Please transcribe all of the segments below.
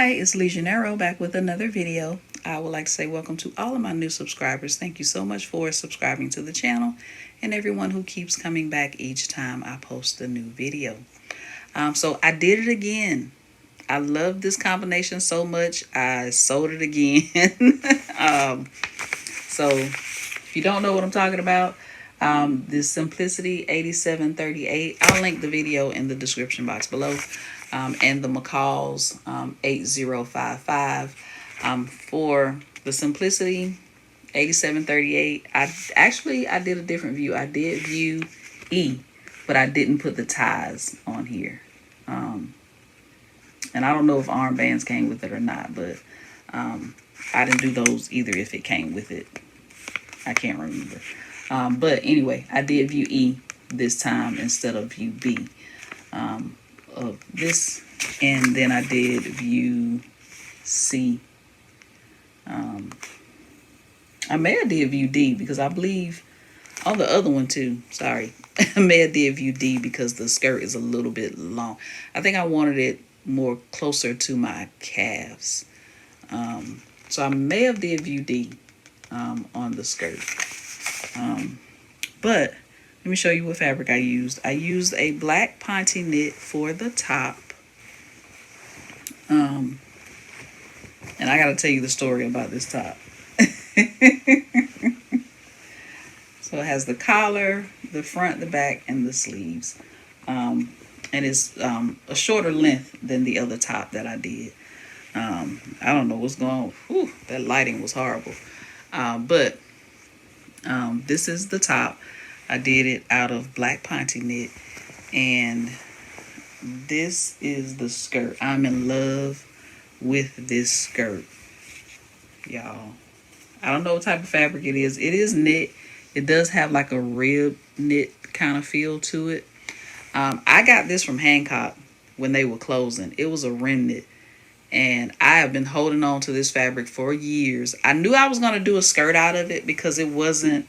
Hi, it's Legionero back with another video. I would like to say welcome to all of my new subscribers. Thank you so much for subscribing to the channel and everyone who keeps coming back each time I post a new video. So I did it again. I love this combination so much, I sold it again. So if you don't know what I'm talking about, this Simplicity 8738, I'll link the video in the description box below. And the McCall's 8055. For the Simplicity 8738, I did a different view. I did view E, but I didn't put the ties on here. And I don't know if armbands came with it or not, but I didn't do those either if it came with it. I can't remember. But anyway, I did view E this time instead of view B. Of this, and then I did view C. I may have did view D because I believe on the other one too. Sorry, I may have did view D because the skirt is a little bit long. I think I wanted it more closer to my calves. So I may have did view D on the skirt. But let me show you what fabric I used. I used a black Ponte knit for the top. And I got to tell you the story about this top. So it has the collar, the front, the back, and the sleeves. And it's a shorter length than the other top that I did. I don't know what's going on. Whew, that lighting was horrible. But this is the top. I did it out of black Ponte knit, and this is the skirt. I'm in love with this skirt, y'all. I don't know what type of fabric it is. It is knit. It does have like a rib knit kind of feel to it. I got this from Hancock when they were closing. It was a remnant, and I have been holding on to this fabric for years. I knew I was going to do a skirt out of it because it wasn't,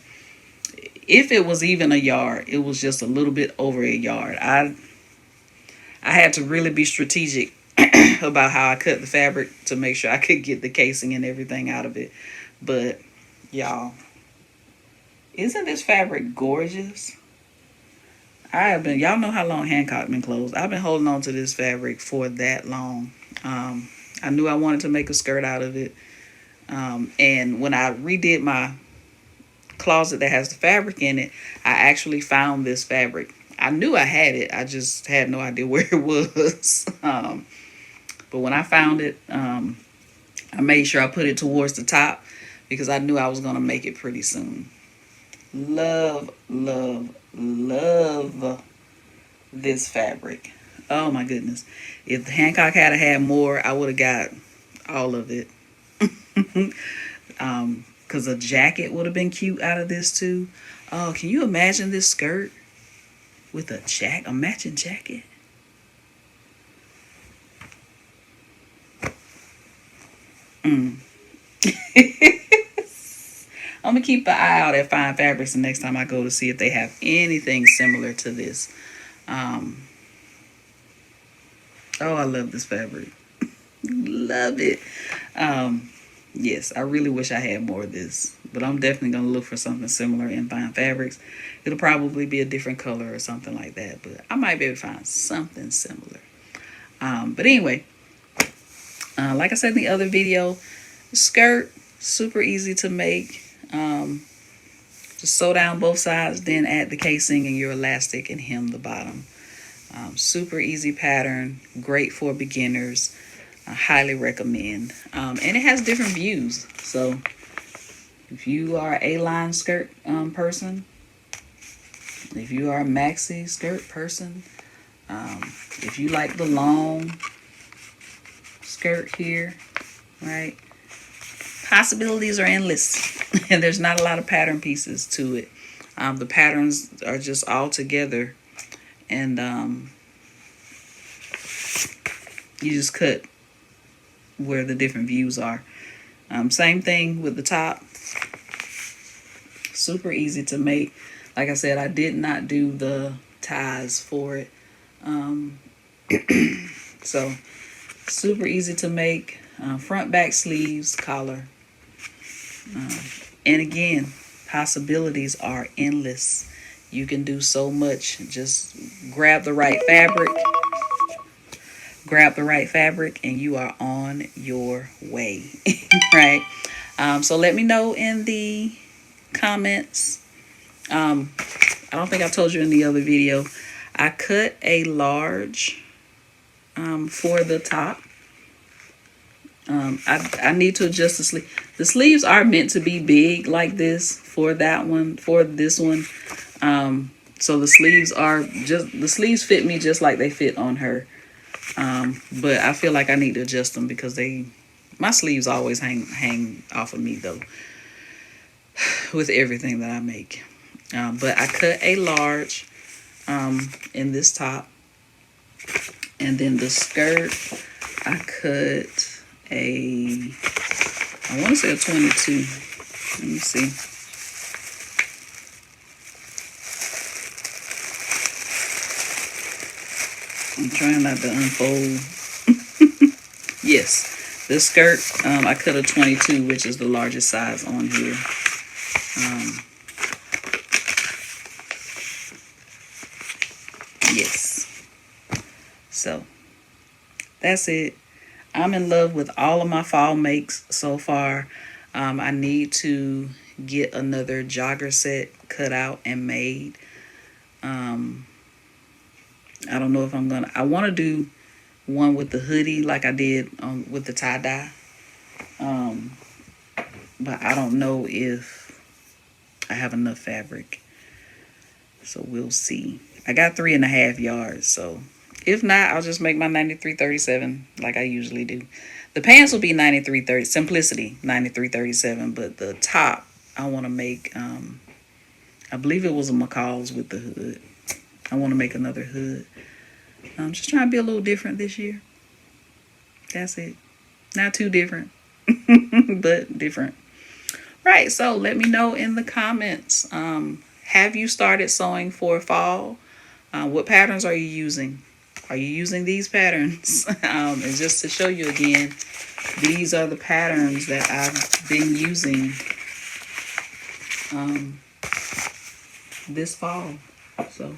if it was even a yard, it was just a little bit over a yard. I had to really be strategic about how I cut the fabric to make sure I could get the casing and everything out of it. But y'all, isn't this fabric gorgeous? Y'all know how long Hancock been closed. I've been holding on to this fabric for that long. I knew I wanted to make a skirt out of it. And when I redid my closet that has the fabric in it, I actually found this fabric. I knew I had it, I just had no idea where it was. But when I found it, I made sure I put it towards the top because I knew I was going to make it pretty soon. Love, love, love this fabric. Oh my goodness. If Hancock had more, I would have got all of it. Because a jacket would have been cute out of this too. Oh, can you imagine this skirt with a matching jacket? I'm gonna keep an eye out at Fine Fabrics the next time I go to see if they have anything similar to this. Oh, I love this fabric. Love it. Yes, I really wish I had more of this, but I'm definitely going to look for something similar in Fine Fabrics. It'll probably be a different color or something like that, but I might be able to find something similar. But anyway, like I said in the other video, skirt, super easy to make. Just sew down both sides, then add the casing and your elastic and hem the bottom. Super easy pattern, great for beginners. I highly recommend. And it has different views. So if you are an A-line skirt person, if you are a maxi skirt person, if you like the long skirt here, right? Possibilities are endless. And there's not a lot of pattern pieces to it. The patterns are just all together. And you just cut where the different views are. Same thing with the top. Super easy to make. Like I said, I did not do the ties for it. So Super easy to make. Front, back, sleeves, collar. And again, possibilities are endless. You can do so much. Just grab the right fabric, and you are on your way. Right? So let me know in the comments. I don't think I told you in the other video. I cut a large for the top. I need to adjust the sleeve. The sleeves are meant to be big like this for that one, for this one. So the sleeves fit me just like they fit on her. But I feel like I need to adjust them because my sleeves always hang off of me though, with everything that I make. But I cut a large in this top, and then the skirt I cut I want to say a 22. Let me see. I'm trying not to unfold. Yes, this skirt, I cut a 22, which is the largest size on here. Yes. So, that's it. I'm in love with all of my fall makes so far. I need to get another jogger set cut out and made. I don't know if I want to do one with the hoodie like I did with the tie-dye. But I don't know if I have enough fabric. So we'll see. I got 3.5 yards, so if not, I'll just make my 93.37 like I usually do. The pants will be 93.30, simplicity 93.37, but the top I want to make, I believe it was a McCall's with the hood. I want to make another hood. I'm just trying to be a little different this year. That's it. Not too different, but different. Right, so let me know in the comments. Have you started sewing for fall? What patterns are you using? Are you using these patterns? And just to show you again, these are the patterns that I've been using this fall. So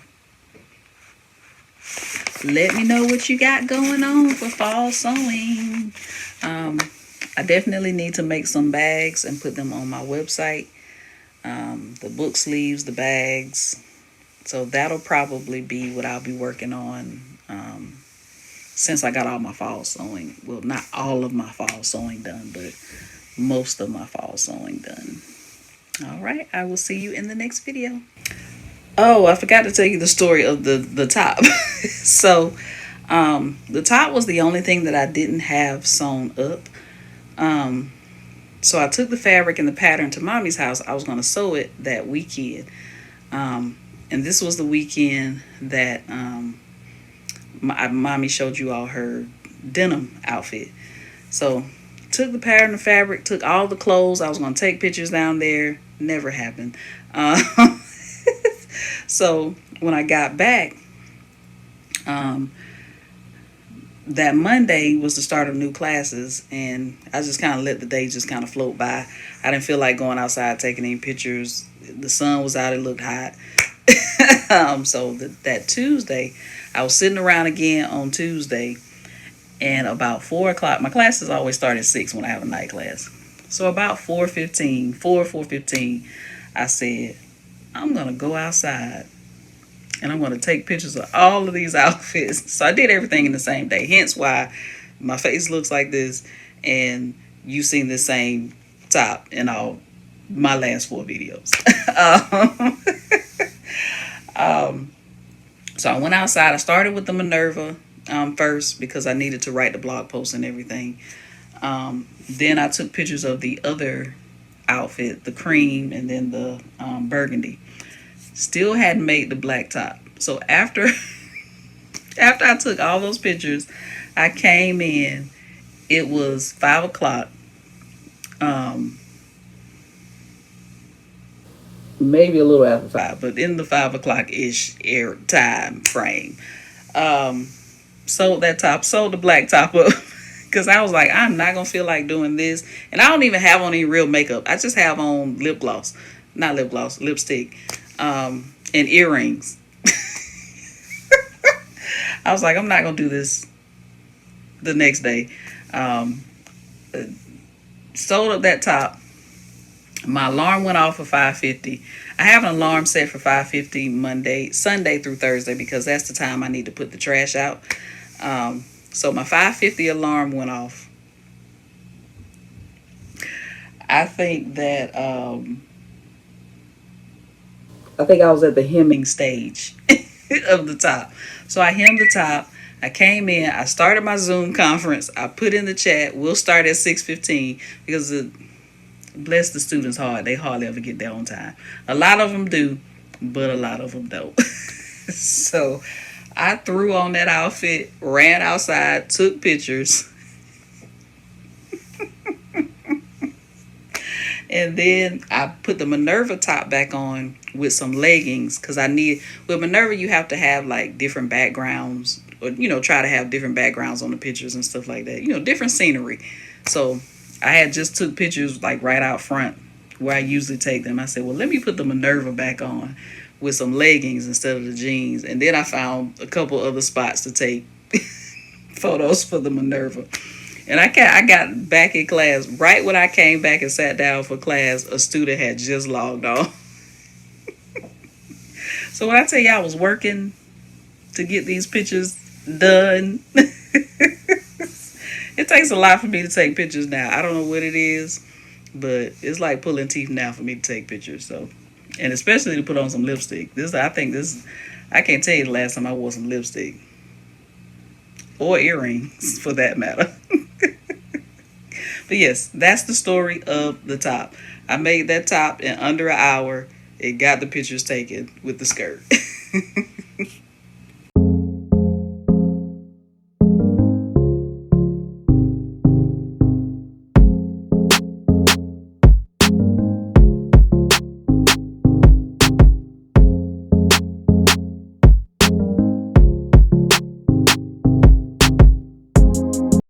let me know what you got going on for fall sewing. I definitely need to make some bags and put them on my website. The book sleeves, the bags. So that'll probably be what I'll be working on since I got all my fall sewing. Well, not all of my fall sewing done, but most of my fall sewing done. All right, I will see you in the next video. Oh, I forgot to tell you the story of the top. So the top was the only thing that I didn't have sewn up. So I took the fabric and the pattern to Mommy's house. I was going to sew it that weekend. And this was the weekend that Mommy showed you all her denim outfit. So took the pattern of fabric, took all the clothes. I was going to take pictures down there. Never happened. So when I got back, that Monday was the start of new classes, and I just kind of let the day just kind of float by. I didn't feel like going outside taking any pictures. The sun was out, it looked hot. So that Tuesday, I was sitting around again on Tuesday, and about 4 o'clock, my classes always start at 6 when I have a night class. So about 4:15, I said, I'm going to go outside and I'm going to take pictures of all of these outfits. So I did everything in the same day. Hence why my face looks like this and you've seen the same top in all my last 4 videos. So I went outside. I started with the Minerva first because I needed to write the blog post and everything. Then I took pictures of the other outfit, the cream, and then the burgundy. Still hadn't made the black top. So after I took all those pictures, I came in. It was 5 o'clock. Maybe a little after 5, but in the 5 o'clock-ish time frame. Sold that top, sold the black top up. Because I was like, I'm not going to feel like doing this. And I don't even have on any real makeup. I just have on lip gloss. Not lip gloss, lipstick. And earrings. I was like, I'm not going to do this the next day. Um, Sold up that top. My alarm went off for 5:50. I have an alarm set for 5:50 Sunday through Thursday, because that's the time I need to put the trash out. So my 5:50 alarm went off. I think that I think I was at the hemming stage of the top. So I hemmed the top. I came in. I started my Zoom conference. I put in the chat, we'll start at 6:15, because bless the students hard. They hardly ever get there on time. A lot of them do, but a lot of them don't. So I threw on that outfit, ran outside, took pictures. And then I put the Minerva top back on with some leggings, because with Minerva, you have to have like different backgrounds, or, try to have different backgrounds on the pictures and stuff like that, different scenery. So I had just took pictures like right out front where I usually take them. I said, well, let me put the Minerva back on with some leggings instead of the jeans. And then I found a couple other spots to take photos for the Minerva. And I got back in class. Right when I came back and sat down for class, a student had just logged on. So when I tell you I was working to get these pictures done, it takes a lot for me to take pictures now. I don't know what it is, but it's like pulling teeth now for me to take pictures. So, and especially to put on some lipstick. I can't tell you the last time I wore some lipstick. Or earrings, for that matter. But yes, that's the story of the top. I made that top in under an hour. It got the pictures taken with the skirt.